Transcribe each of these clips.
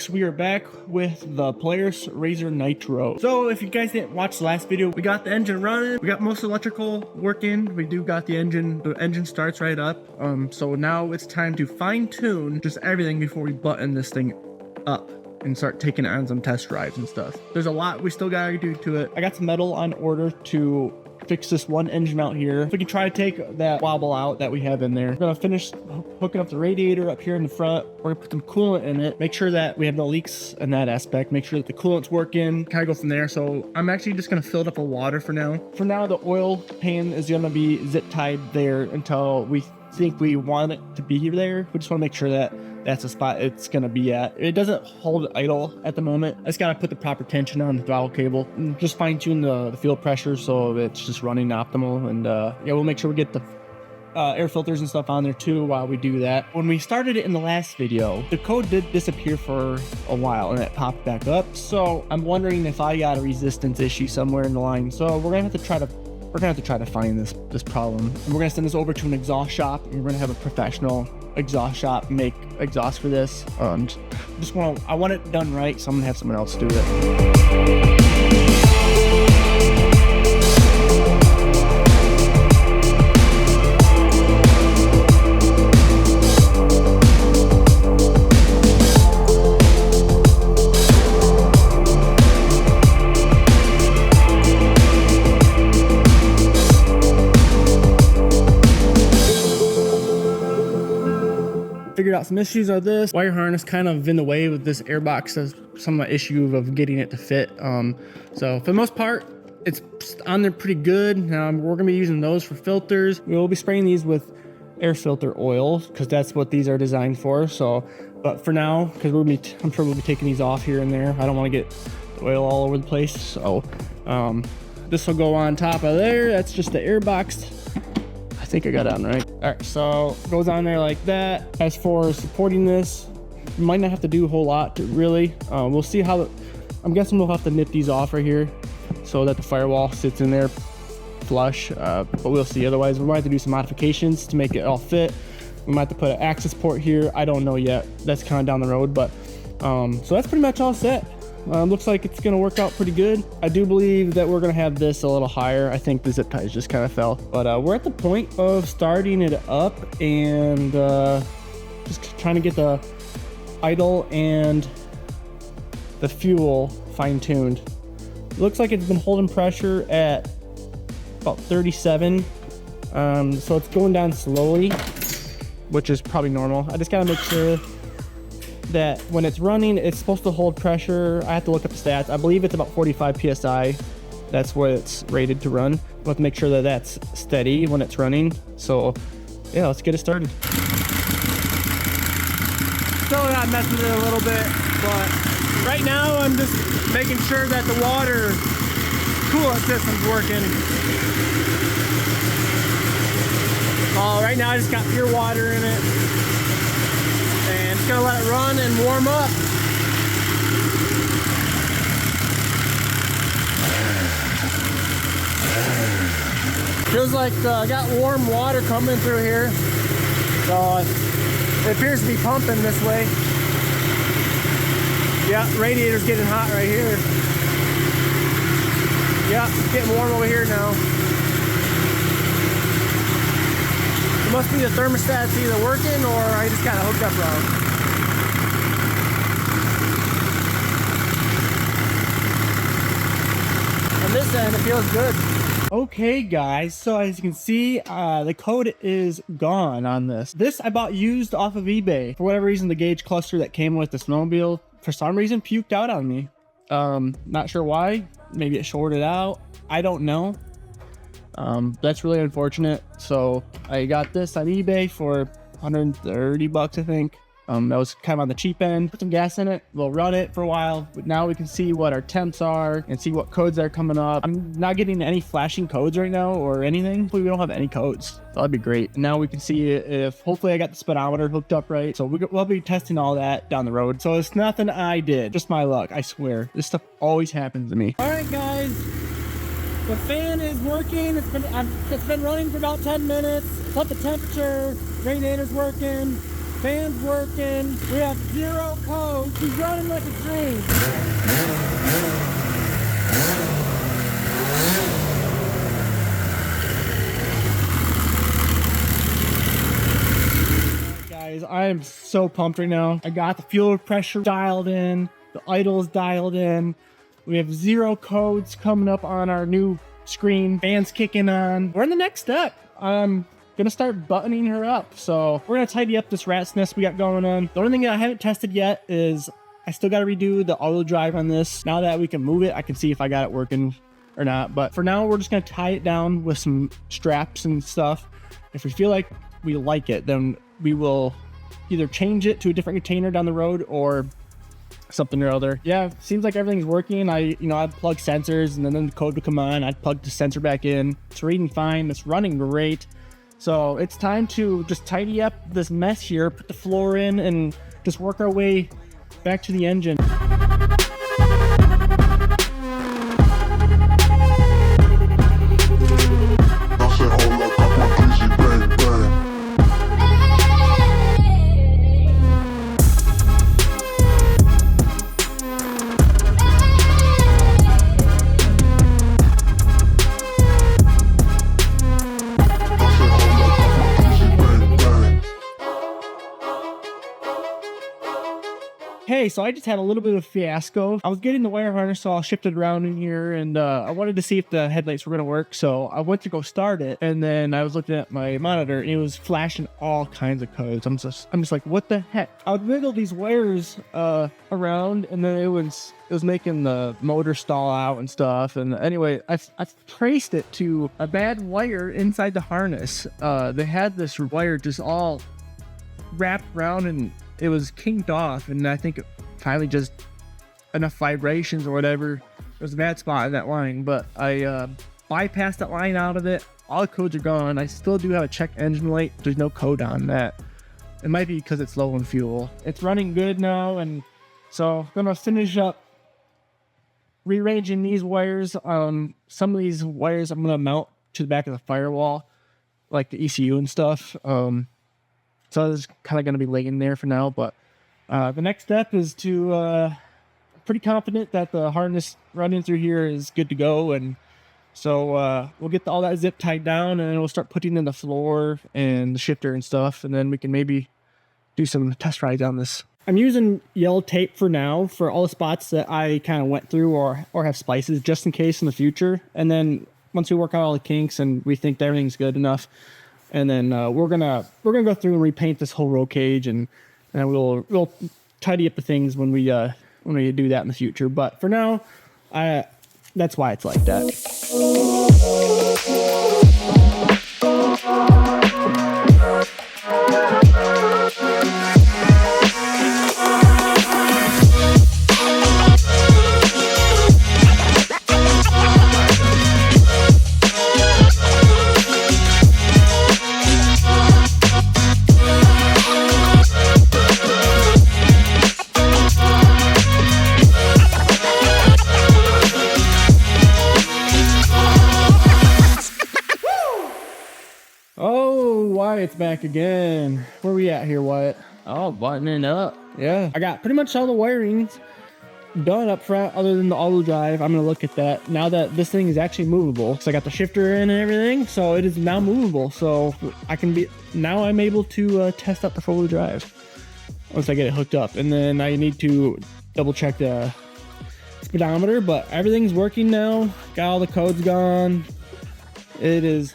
folks, we are back with the Polaris RZR Nytro. So if you guys didn't watch the last video, we got the engine running, we got most electrical working, we do got the engine starts right up. So now it's time to fine tune just everything before we button this thing up and start taking it on some test drives and stuff. There's a lot we still gotta do to it. I got some metal on order to fix this one engine out here. If we can try to take that wobble out that we have in there. We're gonna finish hooking up the radiator up here in the front. We're gonna put some coolant in it, make sure that we have no leaks in that aspect, make sure that the coolant's working, kind of go from there. So I'm actually just gonna fill it up with water for now. For now, the oil pan is gonna be zip tied there until we think we want it to be there. We just wanna make sure that that's the spot it's gonna be at. It doesn't hold idle at the moment. I just gotta put the proper tension on the throttle cable and just fine tune the fuel pressure so it's just running optimal. And yeah, we'll make sure we get the air filters and stuff on there too while we do that. When we started it in the last video, the code did disappear for a while and it popped back up. So I'm wondering if I got a resistance issue somewhere in the line. So we're gonna have to try to find this problem. And we're gonna send this over to an exhaust shop and we're gonna have a professional exhaust shop make exhaust for this. I want it done right, so I'm gonna have someone else do it. Figured out some issues of this wire harness kind of in the way with this airbox. Has some issue of getting it to fit. So for the most part, it's on there pretty good. We're gonna be using those for filters. We will be spraying these with air filter oil because that's what these are designed for. So, but for now, because I'm sure we'll be taking these off here and there. I don't want to get the oil all over the place. So this will go on top of there. That's just the airbox. I think I got it on right. All right, so it goes on there like that. As for supporting this, you might not have to do a whole lot to really. We'll see how I'm guessing we'll have to nip these off right here so that the firewall sits in there flush, but we'll see. Otherwise, we might have to do some modifications to make it all fit. We might have to put an access port here. I don't know yet. That's kind of down the road, but so that's pretty much all set. Looks like it's gonna work out pretty good. I do believe that we're gonna have this a little higher. I think the zip ties just kind of fell, but we're at the point of starting it up and just trying to get the idle and the fuel fine-tuned. Looks like it's been holding pressure at about 37, so it's going down slowly, which is probably normal. I just gotta make sure that when it's running, it's supposed to hold pressure. I have to look up the stats. I believe it's about 45 PSI. That's what it's rated to run. We'll have to make sure that that's steady when it's running. So yeah, let's get it started. Still not messing with it a little bit, but right now I'm just making sure that the water coolant system's working. Right now I just got pure water in it. And just gonna let it run and warm up. Feels like I got warm water coming through here. So it appears to be pumping this way. Yeah, radiator's getting hot right here. Yeah, it's getting warm over here now. It must be the thermostat's either working or I just got it hooked up wrong. On this end, it feels good. Okay guys, so as you can see, the code is gone on this. This I bought used off of eBay. For whatever reason, the gauge cluster that came with the snowmobile, for some reason, puked out on me. Not sure why. Maybe it shorted out. I don't know. That's really unfortunate. So I got this on eBay for 130 bucks, I think. That was kind of on the cheap end. Put some gas in it. We'll run it for a while. But now we can see what our temps are and see what codes are coming up. I'm not getting any flashing codes right now or anything. Hopefully we don't have any codes. That'd be great. And now we can see if hopefully I got the speedometer hooked up right. So we'll be testing all that down the road. So it's nothing I did. Just my luck. I swear. This stuff always happens to me. All right, guys. The fan is working. It's been running for about 10 minutes. It's up the temperature. Radiator's working. Fan's working. We have 0 code. He's running like a dream. Guys, I am so pumped right now. I got the fuel pressure dialed in. The idle's dialed in. We have 0 codes coming up on our new screen. Fans kicking on. We're in the next step. I'm gonna start buttoning her up. So we're gonna tidy up this rat's nest we got going on. The only thing that I haven't tested yet is I still gotta redo the auto drive on this. Now that we can move it, I can see if I got it working or not. But for now, we're just gonna tie it down with some straps and stuff. If we feel like we like it, then we will either change it to a different container down the road or something or other. Yeah, seems like everything's working. I'd plug sensors and then the code would come on. I'd plug the sensor back in. It's reading fine. It's running great. So it's time to just tidy up this mess here, put the floor in, and just work our way back to the engine. Hey, so I just had a little bit of a fiasco. I was getting the wire harness all shifted around in here, and I wanted to see if the headlights were going to work. So I went to go start it, and then I was looking at my monitor, and it was flashing all kinds of codes. I'm just like, what the heck? I would wiggle these wires around, and then it was making the motor stall out and stuff. And anyway, I traced it to a bad wire inside the harness. They had this wire just all wrapped around, and it was kinked off, and I think it finally just enough vibrations or whatever. There was a bad spot in that line, but I bypassed that line out of it. All the codes are gone. I still do have a check engine light. There's no code on that. It might be because it's low in fuel. It's running good now, and so I'm gonna finish up rearranging these wires. Some of these wires I'm gonna mount to the back of the firewall, like the ECU and stuff. So it's kind of going to be laying there for now, but the next step is to, pretty confident that the harness running through here is good to go. And so we'll get all that zip tied down, and we'll start putting in the floor and the shifter and stuff. And then we can maybe do some test rides on this. I'm using yellow tape for now for all the spots that I kind of went through or have splices just in case in the future. And then once we work out all the kinks and we think that everything's good enough, and then we're gonna go through and repaint this whole roll cage, and we'll tidy up the things when we do that in the future. But for now, that's why it's like that. Wyatt's back again. Where we at here, Wyatt? Oh, buttoning up. Yeah, I got pretty much all the wirings done up front other than the auto drive. I'm gonna look at that now that this thing is actually movable. So I got the shifter in and everything, so it is now movable. So I'm able to test out the 4-wheel drive once I get it hooked up. And then I need to double check the speedometer, but everything's working now. Got all the codes gone. It is.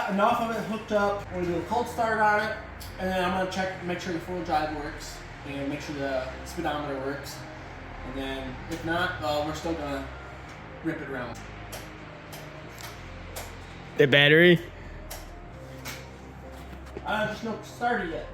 Enough of it hooked up. We're gonna do a cold start on it, and then I'm gonna check, make sure the 4-wheel drive works, and make sure the speedometer works. And then if not, we're still gonna rip it around. The battery? Just no started yet.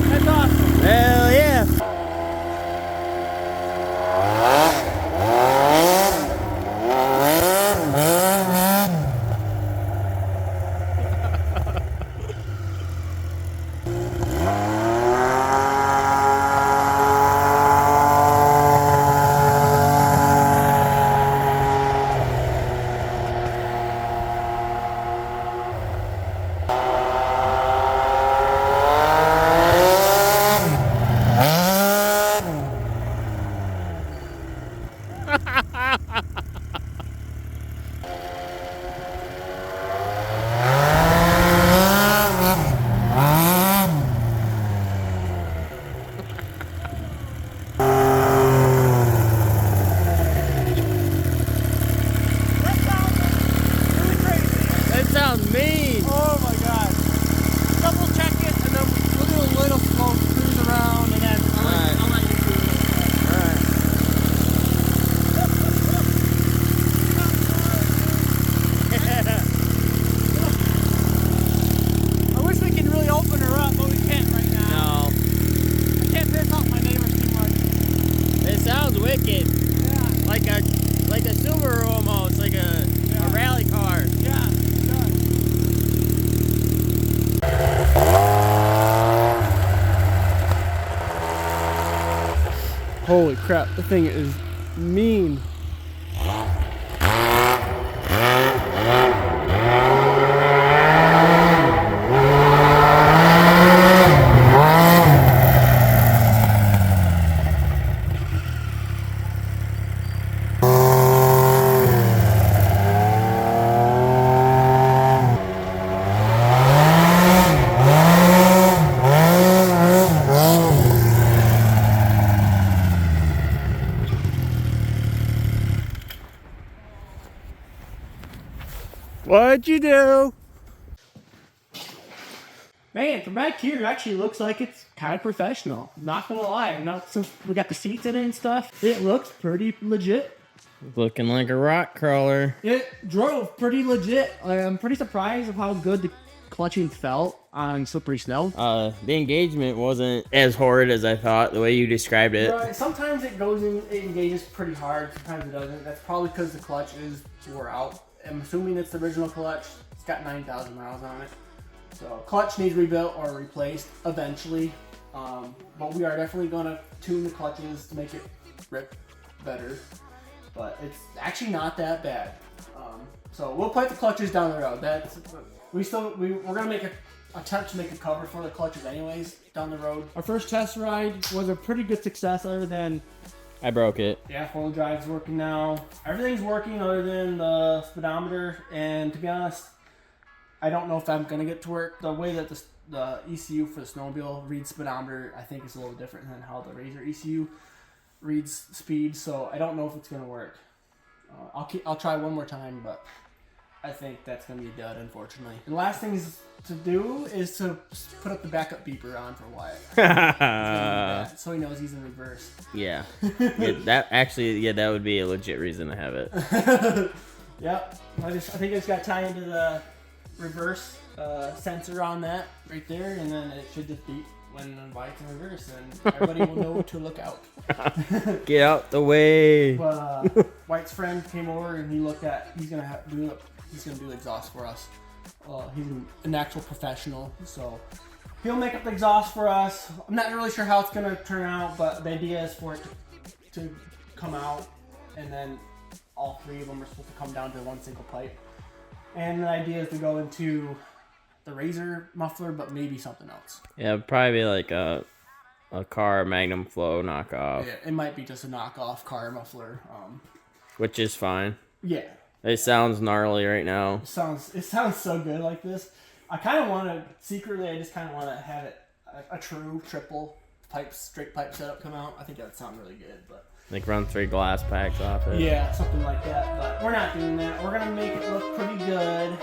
That's awesome. Hell yeah. That sounds mean. Oh my god. Double check it and then we'll do a little slow cruise around and then I'll let you do it. Alright. I wish we could really open her up, but we can't right now. No. I can't piss off my neighbors too much. It sounds wicked. Yeah. Like a Subaru almost, like a rally car. Yeah, it does. Holy crap, the thing is mean. What'd you do? Man, from back here, it actually looks like it's kind of professional. Not gonna lie, not since we got the seats in it and stuff. It looks pretty legit. Looking like a rock crawler. It drove pretty legit. I'm pretty surprised of how good the clutching felt on slippery snow. The engagement wasn't as horrid as I thought, the way you described it. Right, sometimes it engages pretty hard, sometimes it doesn't. That's probably because the clutch is wore out. I'm assuming it's the original clutch. It's got 9,000 miles on it. So clutch needs rebuilt or replaced eventually. But we are definitely gonna tune the clutches to make it rip better. But it's actually not that bad. So we'll put the clutches down the road. We're gonna make an attempt to make a cover for the clutches anyways down the road. Our first test ride was a pretty good success other than I broke it. yeah, 4-wheel drive's working now. Everything's working other than the speedometer, and to be honest, I don't know if I'm gonna get to work. The way that the ECU for the snowmobile reads speedometer, I think is a little different than how the RZR ECU reads speed, so I don't know if it's gonna work. I'll try one more time, but I think that's gonna be a dud, unfortunately. And the last thing to do is to put up the backup beeper on for Wyatt. So he knows he's in reverse. Yeah. That would be a legit reason to have it. Yep. I think it's got to tie into the reverse sensor on that right there, and then it should just beep when Wyatt's in reverse, and everybody will know to look out. Get out the way. But Wyatt's friend came over and he looked at. He's gonna do the exhaust for us. He's an actual professional, so he'll make up the exhaust for us. I'm not really sure how it's gonna turn out, but the idea is for it to come out, and then all three of them are supposed to come down to one single pipe. And the idea is to go into the RZR muffler, but maybe something else. Yeah, it'd probably be like a car Magnum Flow knockoff. Yeah, it might be just a knockoff car muffler. Which is fine. Yeah. It sounds gnarly right now. It sounds so good like this. I kind of want to, secretly, I just kind of want to have it a true triple straight pipe setup come out. I think that would sound really good, but. Like run 3 glass packs off it. Yeah, something like that, but we're not doing that. We're gonna make it look pretty good.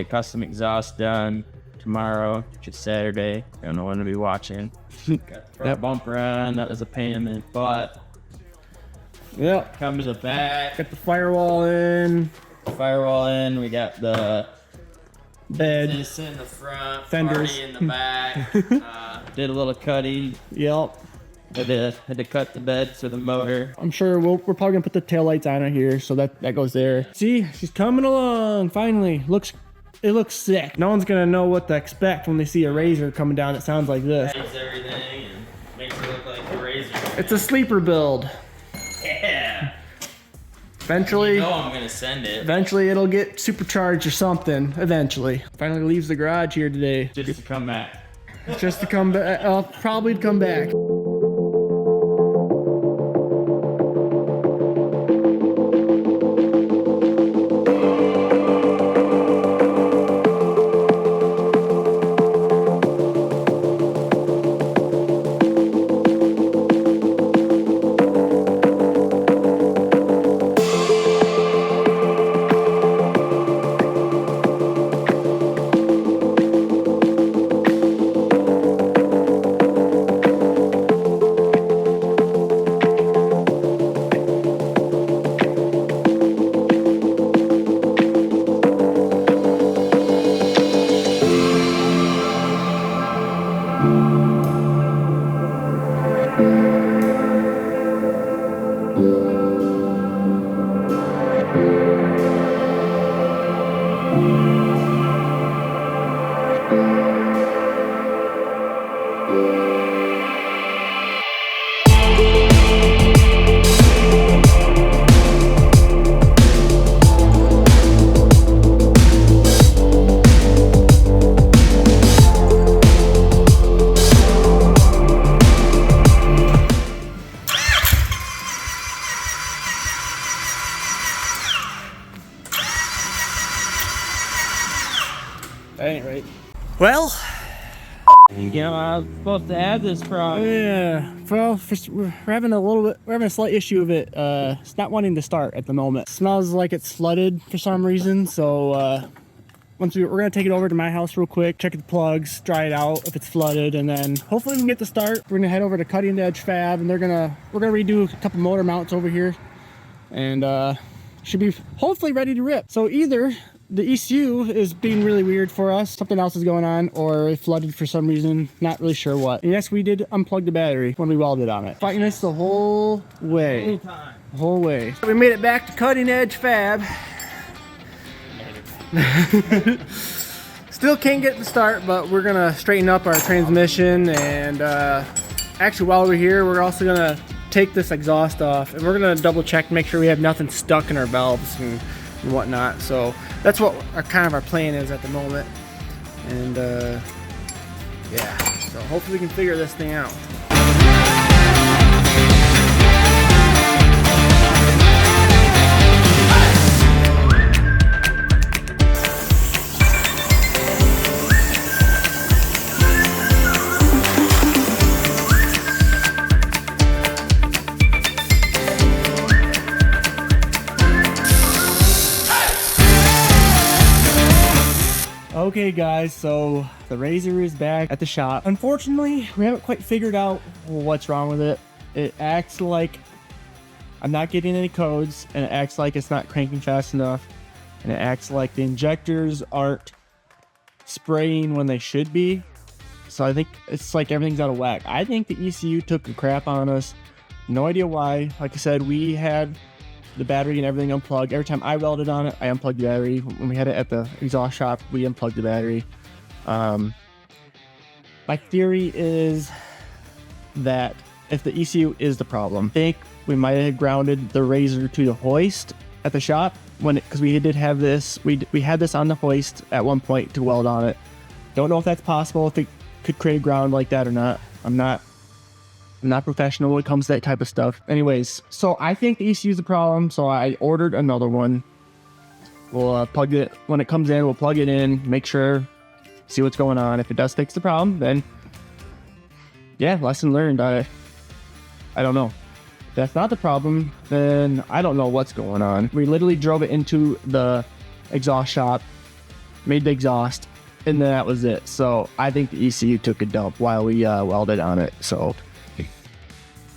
get custom exhaust done tomorrow, which is Saturday. I don't know when to be watching. Got the front bumper on. That was a pain in the butt. Yep. Comes the back. Got the firewall in. Firewall in. We got the Bed. this in the front. Fenders. Party in the back. Did a little cutting. Yep. Had to cut the bed to the motor. I'm sure we're probably gonna put the taillights on it here, so that goes there. See, she's coming along, finally. It looks sick. No one's gonna know what to expect when they see a RZR coming down that sounds like this. Makes everything and makes it look like a RZR. It's a sleeper build. Yeah. Eventually, You know I'm gonna send it. eventually it'll get supercharged or something, eventually. Finally leaves the garage here today. Just to come back. Just to come back, probably to come back. That ain't right. Well, You know, I was supposed to have this problem. yeah. Well, we're having a slight issue of it. It's not wanting to start at the moment. It smells like it's flooded for some reason. So once we're gonna take it over to my house real quick, check the plugs, dry it out if it's flooded, and then hopefully we can get the start. We're gonna head over to Cutting Edge Fab, and we're gonna redo a couple motor mounts over here, and should be hopefully ready to rip. So either the ECU is being really weird for us, something else is going on, or it flooded for some reason, not really sure what. And yes, we did unplug the battery when we welded on it. Fighting us the whole way. The whole way. We made it back to Cutting Edge Fab. Still can't get the start, but we're gonna straighten up our transmission, and actually while we're here, we're also gonna take this exhaust off, and we're gonna double check, make sure we have nothing stuck in our valves and whatnot. So that's what our plan is at the moment, and yeah, so hopefully we can figure this thing out. Okay guys, so the RZR is back at the shop. Unfortunately, we haven't quite figured out what's wrong with it. It acts like I'm not getting any codes, and it acts like it's not cranking fast enough, and it acts like the injectors aren't spraying when they should be. So I think it's like everything's out of whack. I think the ECU took a crap on us. No idea why. Like I said, we had the battery and everything unplugged. Every time I welded on it, I unplugged the battery. When we had it at the exhaust shop, we unplugged the battery. My theory is that if the ECU is the problem, I think we might have grounded the RZR to the hoist at the shop because we did have this. We had this on the hoist at one point to weld on it. Don't know if that's possible, if it could create a ground like that or not. I'm not professional when it comes to that type of stuff. Anyways, so I think the ECU is the problem, so I ordered another one. We'll plug it, when it comes in, we'll plug it in, make sure, see what's going on. If it does fix the problem, then yeah, lesson learned. I don't know. If that's not the problem, then I don't know what's going on. We literally drove it into the exhaust shop made the exhaust, and then that was it. So I think the ECU took a dump while we welded on it. So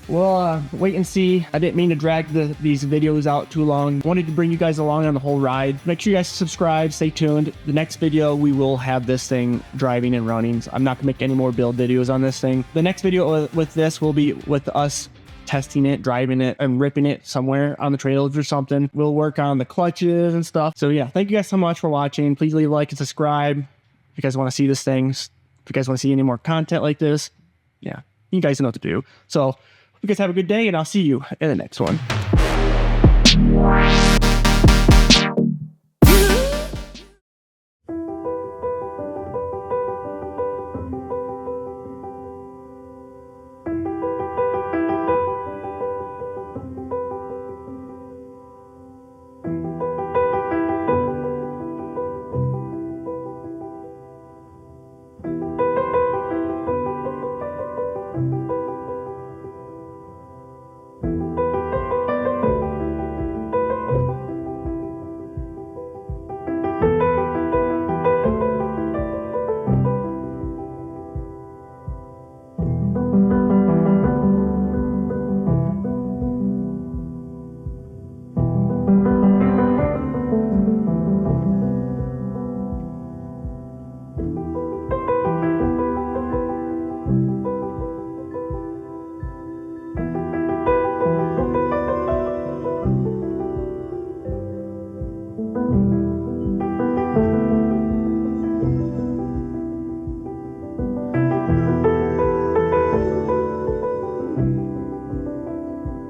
we'll wait and see. I didn't mean to drag these videos out too long. Wanted to bring you guys along on the whole ride. Make sure you guys subscribe, stay tuned. The next video, we will have this thing driving and running. So I'm not gonna make any more build videos on this thing. The next video with this will be with us testing it, driving it, and ripping it somewhere on the trails or something. We'll work on the clutches and stuff. So yeah, thank you guys so much for watching. Please leave a like and subscribe if you guys want to see this thing. If you guys want to see any more content like this, yeah, you guys know what to do. So you guys have a good day, and I'll see you in the next one.